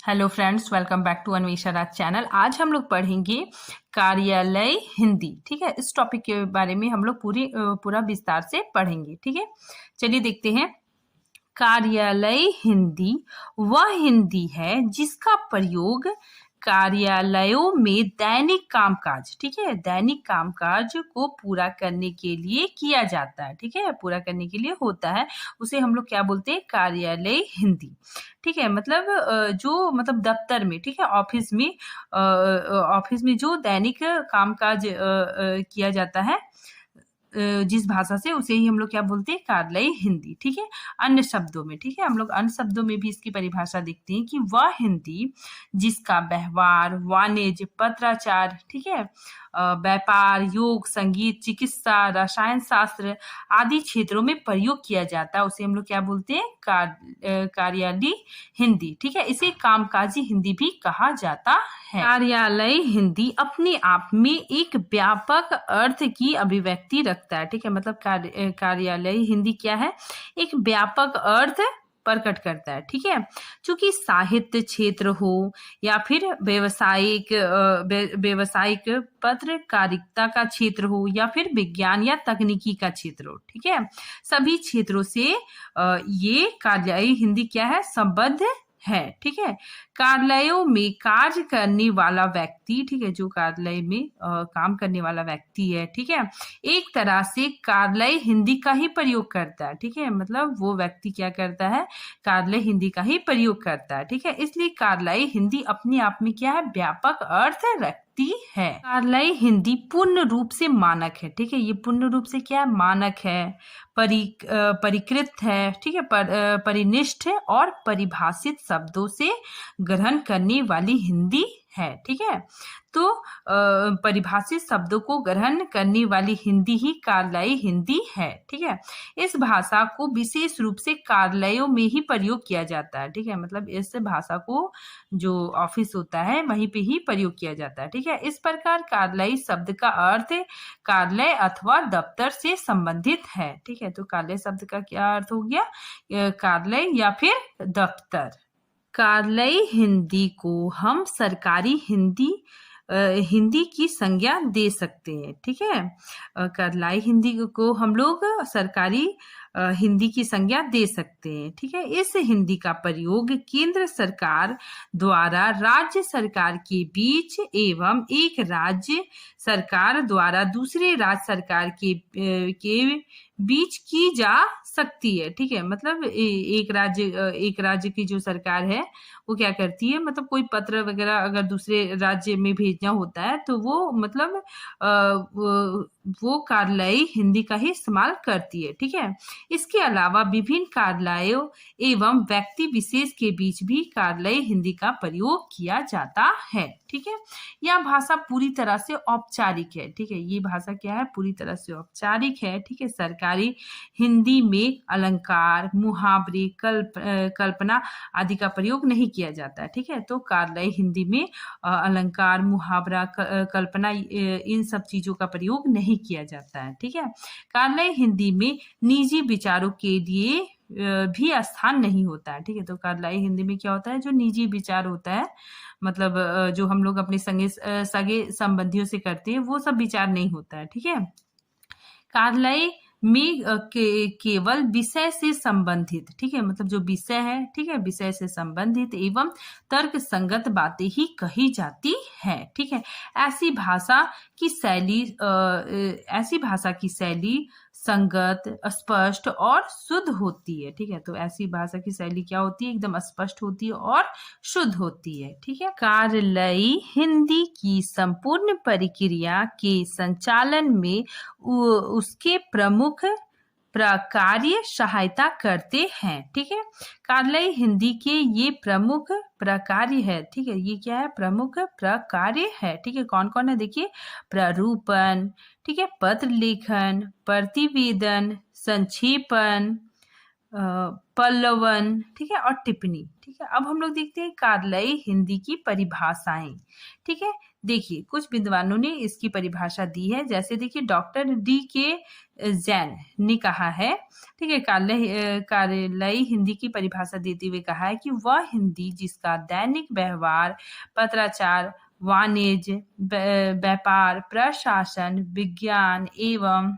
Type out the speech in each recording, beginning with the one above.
Hello friends, welcome back to Anvesha Raj channel. आज हम लोग पढ़ेंगे कार्यालय हिंदी। ठीक है, इस टॉपिक के बारे में हम लोग पूरा विस्तार से पढ़ेंगे। ठीक है, चलिए देखते हैं। कार्यालय हिंदी वह हिंदी है जिसका प्रयोग कार्यालयों में दैनिक कामकाज, ठीक है, दैनिक कामकाज को पूरा करने के लिए किया जाता है। ठीक है, पूरा करने के लिए होता है, उसे हम लोग क्या बोलते हैं? कार्यालय हिंदी। ठीक है, मतलब जो मतलब दफ्तर में, ठीक है, ऑफिस में जो दैनिक कामकाज किया जाता है जिस भाषा से, उसे ही हम लोग क्या बोलते हैं? कार्यालय हिंदी। ठीक है, अन्य शब्दों में, ठीक है, हम लोग अन्य शब्दों में भी इसकी परिभाषा देखते हैं कि वह हिंदी जिसका व्यवहार, वाणिज्य, पत्राचार, ठीक है, व्यापार, योग, संगीत, चिकित्सा, रसायन शास्त्र आदि क्षेत्रों में प्रयोग किया जाता है, उसे हम लोग क्या बोलते हैं? कार्यालय हिंदी। ठीक है, इसे कामकाजी हिंदी भी कहा जाता है। कार्यालय हिंदी अपने आप में एक व्यापक अर्थ की अभिव्यक्ति रखता है। ठीक है, मतलब कार्यालय हिंदी क्या है? एक व्यापक अर्थ प्रकट करता है। ठीक है, चूंकि साहित्य क्षेत्र हो या फिर व्यावसायिक पत्रकारिता का क्षेत्र हो या फिर विज्ञान या तकनीकी का क्षेत्र हो, ठीक है, सभी क्षेत्रों से ये कार्यालय हिंदी क्या है? संबद्ध है। ठीक है, कार्यालयों में कार्य करने वाला व्यक्ति, ठीक है, जो कार्यालय में काम करने वाला व्यक्ति है, ठीक है, एक तरह से कार्यालय हिंदी का ही प्रयोग करता है। ठीक है, मतलब वो व्यक्ति क्या करता है? कार्यालय हिंदी का ही प्रयोग करता है। ठीक है, इसलिए कार्यालय हिंदी अपने आप में क्या है? व्यापक अर्थ रखती है। कार्यालय हिंदी पूर्ण रूप से मानक है। ठीक है, ये पूर्ण रूप से क्या है? मानक है, परिकृत है, ठीक है, परिनिष्ठ है और परिभाषित शब्दों से ग्रहण करने वाली हिंदी है। ठीक है, तो परिभाषित शब्दों को ग्रहण करने वाली हिंदी ही कार्यालय हिंदी है। ठीक है, इस भाषा को विशेष रूप से कार्यालयों में ही प्रयोग किया जाता है। ठीक है, मतलब इस भाषा को जो ऑफिस होता है वहीं पे ही प्रयोग किया जाता है। ठीक है, इस प्रकार कार्यालय शब्द का अर्थ कार्यालय अथवा दफ्तर से संबंधित है। ठीक है, तो कार्यालय शब्द का क्या अर्थ हो गया? कार्यालय या फिर दफ्तर। कार्यालय हिंदी को हम सरकारी हिंदी की संज्ञा दे सकते हैं। ठीक है, कार्यालय हिंदी को हम लोग सरकारी हिंदी की संज्ञा दे सकते हैं। ठीक है, इस हिंदी का प्रयोग केंद्र सरकार द्वारा राज्य सरकार के बीच एवं एक राज्य सरकार द्वारा दूसरे राज्य सरकार के बीच की जा सकती है। ठीक है, मतलब एक राज्य की जो सरकार है वो क्या करती है? मतलब कोई पत्र वगैरह अगर दूसरे राज्य में भेजना होता है तो वो मतलब वो कार्यालय हिंदी का ही इस्तेमाल करती है। ठीक है, इसके अलावा विभिन्न कार्यालयों एवं व्यक्ति विशेष के बीच भी कार्यालय हिंदी का प्रयोग किया जाता है। ठीक है, यह भाषा पूरी तरह से औपचारिक है। ठीक है, ये भाषा क्या है? पूरी तरह से औपचारिक है। ठीक है, सरकारी हिंदी में अलंकार, मुहावरे, कल्पना आदि का प्रयोग नहीं किया जाता है। ठीक है, तो कार्यालय हिंदी में अलंकार, मुहावरा, कल्पना, इन सब चीजों का प्रयोग नहीं किया जाता है। ठीक है, कार्यालय हिंदी में निजी विचारों के लिए भी स्थान नहीं होता है। ठीक है, तो कार्यालय हिंदी में क्या होता है? जो निजी विचार होता है, मतलब जो हम लोग अपने सगे संबंधियों से करते हैं, वो सब विचार नहीं होता है। ठीक है, कार्यालय में केवल विषय से संबंधित, ठीक है, मतलब जो विषय है, ठीक है, विषय से संबंधित एवं तर्क संगत बातें ही कही जाती है। ठीक है, ऐसी भाषा की शैली संगत, स्पष्ट और शुद्ध होती है। ठीक है, तो ऐसी भाषा की शैली क्या होती है? एकदम स्पष्ट होती है और शुद्ध होती है। ठीक है, कार्यालय हिंदी की संपूर्ण प्रक्रिया के संचालन में उसके प्रमुख प्रकार्य सहायता करते हैं। ठीक है, कार्यालय हिंदी के ये प्रमुख प्रकार्य है। ठीक है, ये क्या है? प्रमुख प्रकार्य है। ठीक है, कौन कौन है? देखिए, प्रारूपण, ठीक है, पत्र लेखन, प्रतिवेदन, संक्षेपण, पल्लवन, ठीक है, और टिप्पणी, ठीक है। अब हम लोग देखते हैं कार्यालयी हिंदी की परिभाषाएं, ठीक है। देखिए कुछ विद्वानों ने इसकी परिभाषा दी है, जैसे देखिए डॉक्टर D.K. जैन ने कहा है, ठीक है, कार्यालयी हिंदी की परिभाषा देते हुए कहा है कि वह हिंदी जिसका दैनिक व्यवहार, पत्राचार, वाणिज्य, व्यापार, प्रशासन, विज्ञान एवं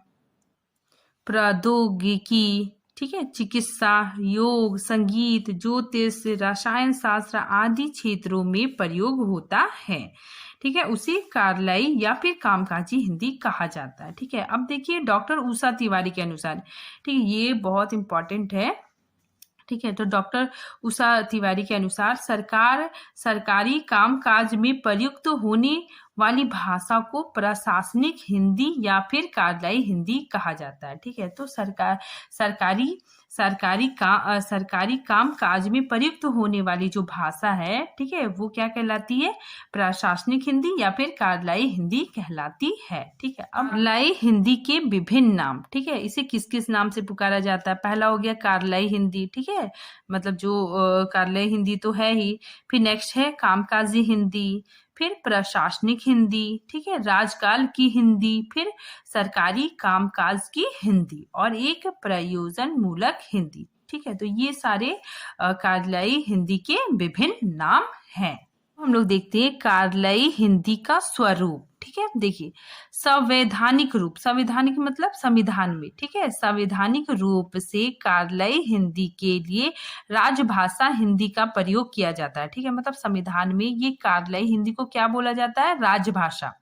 प्रौद्योगिकी, ठीक है, चिकित्सा, योग, संगीत, ज्योतिष, रसायन शास्त्र आदि क्षेत्रों में प्रयोग होता है, ठीक है, उसे कार्यालयी या फिर कामकाजी हिंदी कहा जाता है, ठीक है। अब देखिए डॉक्टर उषा तिवारी के अनुसार, ठीक है, ये बहुत इंपॉर्टेंट है, ठीक है। तो डॉक्टर उषा तिवारी के अनुसार सरकारी कामकाज में प्रयुक्त होने वाली भाषा को प्रशासनिक हिंदी या फिर कार्यालयी हिंदी कहा जाता है, ठीक है। तो सरकारी कामकाज में प्रयुक्त होने वाली जो भाषा है, ठीक है, वो क्या कहलाती है, प्रशासनिक हिंदी या फिर कार्यालयी हिंदी कहलाती है, ठीक है। अब कार्यालयी हिंदी के विभिन्न नाम, ठीक है, इसे किस किस नाम से पुकारा जाता है। पहला हो गया कार्यालयी हिंदी, ठीक है, मतलब जो कार्यालयी हिंदी तो है ही। फिर नेक्स्ट है कामकाजी हिंदी, फिर प्रशासनिक हिंदी, ठीक है, राजकाल की हिंदी, फिर सरकारी कामकाज की हिंदी और एक प्रयोजन मूलक हिंदी, ठीक है। तो ये सारे कार्यालयी हिंदी के विभिन्न नाम हैं। हम लोग देखते हैं कार्यालयी हिंदी का स्वरूप, ठीक है। देखिए संवैधानिक रूप, संवैधानिक मतलब संविधान में, ठीक है, संवैधानिक रूप से कार्यालयी हिंदी के लिए राजभाषा हिंदी का प्रयोग किया जाता है, ठीक है, मतलब संविधान में ये कार्यालयी हिंदी को क्या बोला जाता है, राजभाषा,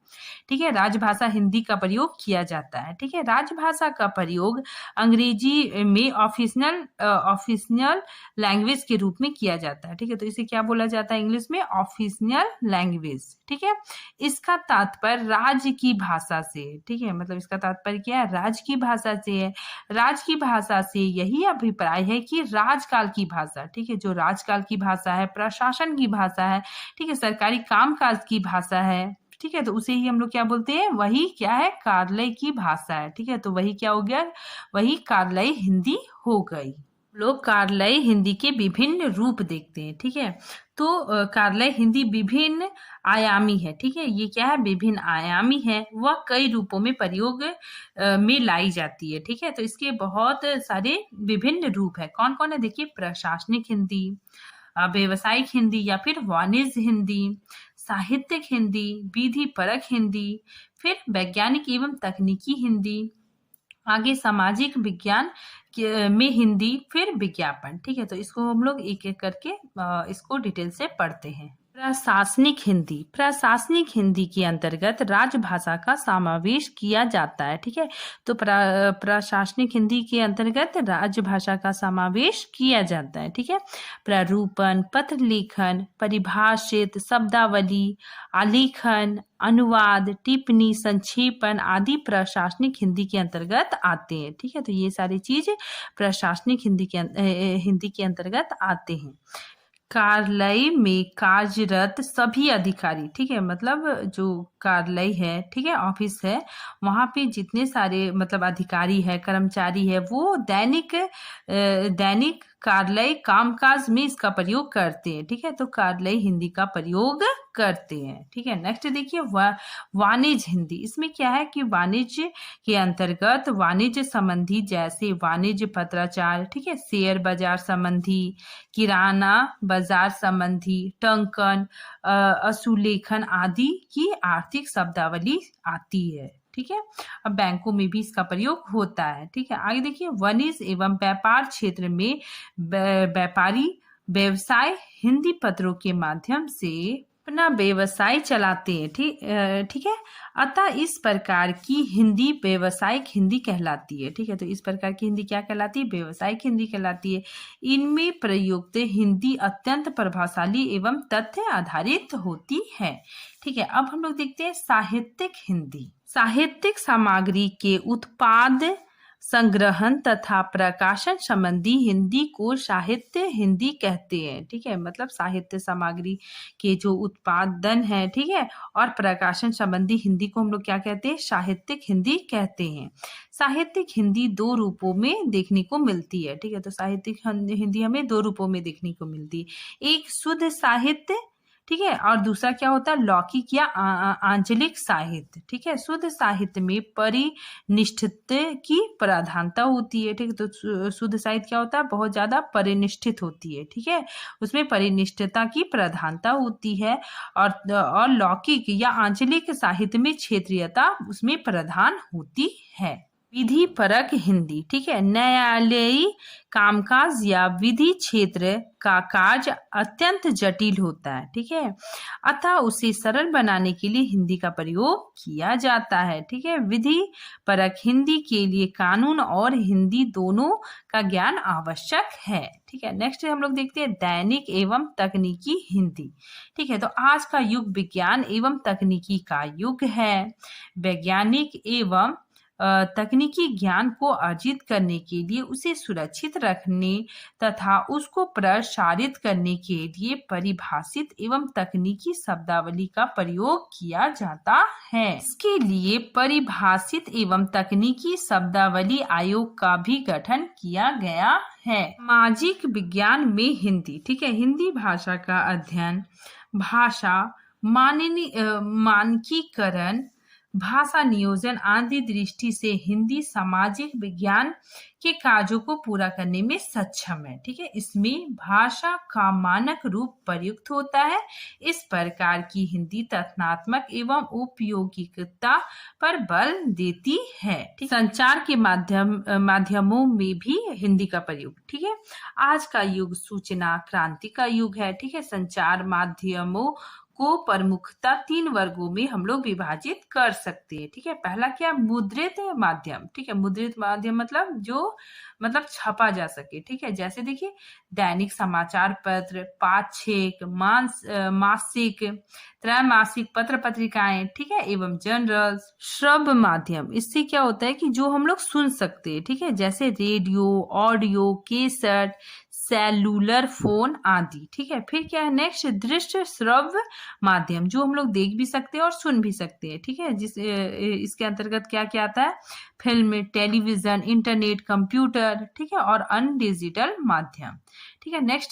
ठीक है, राजभाषा हिंदी का प्रयोग किया जाता है, ठीक है। राजभाषा का प्रयोग अंग्रेजी में ऑफिशियल लैंग्वेज के रूप में किया जाता है, ठीक है, तो इसे क्या बोला जाता है इंग्लिश में, ऑफिशियल लैंग्वेज, ठीक है। इसका तात्पर्य राज्य की भाषा से, ठीक है, मतलब इसका तात्पर्य क्या है, राज्य की भाषा से है। राज्य की भाषा से यही अभिप्राय है कि राजकाल की भाषा, ठीक है, जो राजकाल की भाषा है, प्रशासन की भाषा है, ठीक है, सरकारी कामकाज की भाषा है, ठीक है, तो उसे ही हम लोग क्या बोलते हैं, वही क्या है, कार्यालय की भाषा है, ठीक है, तो वही क्या हो गया, वही कार्यालयी हिंदी हो गई। लोग कार्यालयी हिंदी के विभिन्न रूप देखते हैं, ठीक है। तो कार्यालयी हिंदी विभिन्न आयामी है, ठीक है, ये क्या है, विभिन्न आयामी है, वह कई रूपों में प्रयोग में लाई जाती है, ठीक है। तो इसके बहुत सारे विभिन्न रूप है, कौन कौन है, देखिए प्रशासनिक हिंदी, व्यवसायिक हिंदी या फिर वाणिज्य हिंदी, साहित्यिक हिंदी, विधि परक हिंदी, फिर वैज्ञानिक एवं तकनीकी हिंदी, आगे सामाजिक विज्ञान में हिंदी, फिर विज्ञापन, ठीक है। तो इसको हम लोग एक एक करके इसको डिटेल से पढ़ते हैं। प्रशासनिक हिंदी, प्रशासनिक हिंदी के अंतर्गत राजभाषा का समावेश किया जाता है, ठीक है। तो प्रशासनिक हिंदी के अंतर्गत राजभाषा का समावेश किया जाता है, ठीक है। प्रारूपण, पत्र लेखन, परिभाषित, शब्दावली, आलेखन, अनुवाद, टिप्पणी, संक्षेपण आदि प्रशासनिक हिंदी के अंतर्गत आते हैं, ठीक है। तो ये सारी चीज प्रशासनिक हिंदी के अंतर्गत आते हैं। कार्यालय में कार्यरत सभी अधिकारी, ठीक है, मतलब जो कार्यालय है, ठीक है, ऑफिस है, वहां पे जितने सारे मतलब अधिकारी है, कर्मचारी है, वो दैनिक कार्यालय कामकाज में इसका प्रयोग करते हैं, ठीक है। तो कार्यालय हिंदी का प्रयोग करते हैं, ठीक है। नेक्स्ट देखिए वाणिज्य हिंदी, इसमें क्या है कि वाणिज्य के अंतर्गत वाणिज्य संबंधी, जैसे वाणिज्य पत्राचार, ठीक है, शेयर बाजार संबंधी, किराना बाजार संबंधी, टंकन, असुलेखन आदि की आर्थिक शब्दावली आती है, ठीक है। अब बैंकों में भी इसका प्रयोग होता है, ठीक है। आगे देखिए वाणिज्य एवं व्यापार क्षेत्र में व्यापारी व्यवसाय हिंदी पत्रों के माध्यम से अपना व्यवसाय चलाते हैं, ठीक है। अतः इस प्रकार की हिंदी व्यवसायिक हिंदी कहलाती है, ठीक है। तो इस प्रकार की हिंदी क्या कहलाती है, व्यवसायिक हिंदी कहलाती है। इनमें प्रयुक्त हिंदी अत्यंत प्रभावशाली एवं तथ्य आधारित होती है, ठीक है। अब हम लोग देखते हैं साहित्यिक हिंदी। साहित्यिक सामग्री के उत्पाद संग्रहण तथा प्रकाशन संबंधी हिंदी को साहित्य हिंदी कहते हैं। ठीक है, मतलब साहित्य सामग्री के जो उत्पादन है, ठीक है, और प्रकाशन संबंधी हिंदी को हम लोग क्या कहते हैं? साहित्यिक हिंदी कहते हैं। साहित्यिक हिंदी दो रूपों में देखने को मिलती है। ठीक है, तो साहित्यिक हिंदी हमें दो रूपों में देखने को मिलती है। एक शुद्ध साहित्य, ठीक है, और दूसरा क्या होता है? लौकिक या आंचलिक साहित्य। ठीक है, शुद्ध साहित्य में परिनिष्ठित की प्रधानता होती है। ठीक है, तो शुद्ध साहित्य क्या होता है? बहुत ज्यादा परिनिष्ठित होती है। ठीक है, उसमें परिनिष्ठता की प्रधानता होती है। और लौकिक या आंचलिक साहित्य में क्षेत्रीयता उसमें प्रधान होती है। विधि परक हिंदी, ठीक है, न्यायालयी कामकाज या विधि क्षेत्र का कार्य अत्यंत जटिल होता है। ठीक है, अतः उसे सरल बनाने के लिए हिंदी का प्रयोग किया जाता है। ठीक है, विधि परक हिंदी के लिए कानून और हिंदी दोनों का ज्ञान आवश्यक है। ठीक है, नेक्स्ट हम लोग देखते हैं दैनिक एवं तकनीकी हिंदी। ठीक है, तो आज का युग विज्ञान एवं तकनीकी का युग है। वैज्ञानिक एवं तकनीकी ज्ञान को अर्जित करने के लिए उसे सुरक्षित रखने तथा उसको प्रसारित करने के लिए परिभाषित एवं तकनीकी शब्दावली का प्रयोग किया जाता है। इसके लिए परिभाषित एवं तकनीकी शब्दावली आयोग का भी गठन किया गया है। सामाजिक विज्ञान में हिंदी, ठीक है, हिंदी भाषा का अध्ययन, भाषा मानकीकरण, भाषा नियोजन आदि दृष्टि से हिंदी सामाजिक विज्ञान के कार्यों को पूरा करने में सक्षम है। ठीक है, इसमें भाषा का मानक रूप प्रयुक्त होता है। इस प्रकार की हिंदी तथ्यात्मक एवं उपयोगिता पर बल देती है। संचार के माध्यमों में भी हिंदी का प्रयोग। ठीक है, आज का युग सूचना क्रांति का युग है। ठीक है, संचार माध्यमों को प्रमुखता 3 वर्गों में हम लोग विभाजित कर सकते हैं। ठीक है, पहला क्या? मुद्रित माध्यम। ठीक है, मुद्रित माध्यम मतलब छपा जा सके। ठीक है, जैसे देखिए दैनिक समाचार पत्र, पाक्षिक, मासिक, त्रैमासिक पत्र पत्रिकाएं, ठीक है, एवं जर्नल। श्रव्य माध्यम, इससे क्या होता है कि जो हम लोग सुन सकते हैं। ठीक है, जैसे radio, audio, cassette, cellular phone आदि। ठीक है, फिर क्या है नेक्स्ट? दृश्य श्रव्य माध्यम, जो हम लोग देख भी सकते हैं और सुन भी सकते हैं। ठीक है, इसके अंतर्गत क्या क्या आता है? फिल्म, टेलीविजन, इंटरनेट, कंप्यूटर, ठीक है, और अन्य डिजिटल माध्यम। ठीक है, नेक्स्ट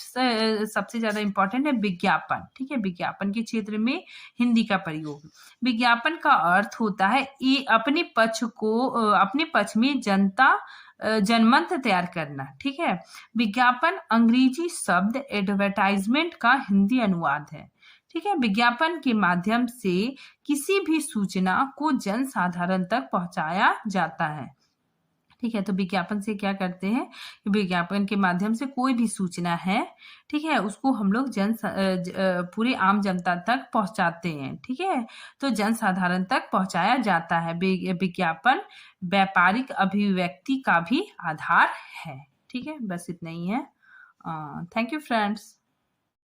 सबसे ज्यादा इंपॉर्टेंट है विज्ञापन। ठीक है, विज्ञापन के क्षेत्र में हिंदी का प्रयोग। विज्ञापन का अर्थ होता है अपने पक्ष में जनमत तैयार करना। ठीक है, विज्ञापन अंग्रेजी शब्द एडवर्टाइजमेंट का हिंदी अनुवाद है। ठीक है, विज्ञापन के माध्यम से किसी भी सूचना को जन साधारण तक पहुंचाया जाता है। ठीक है, तो विज्ञापन से क्या करते हैं? विज्ञापन के माध्यम से कोई भी सूचना है, ठीक है, उसको हम लोग पूरे आम जनता तक पहुंचाते हैं। ठीक है, तो जन साधारण तक पहुंचाया जाता है। विज्ञापन व्यापारिक अभिव्यक्ति का भी आधार है। ठीक है, बस इतना ही है। Thank you friends.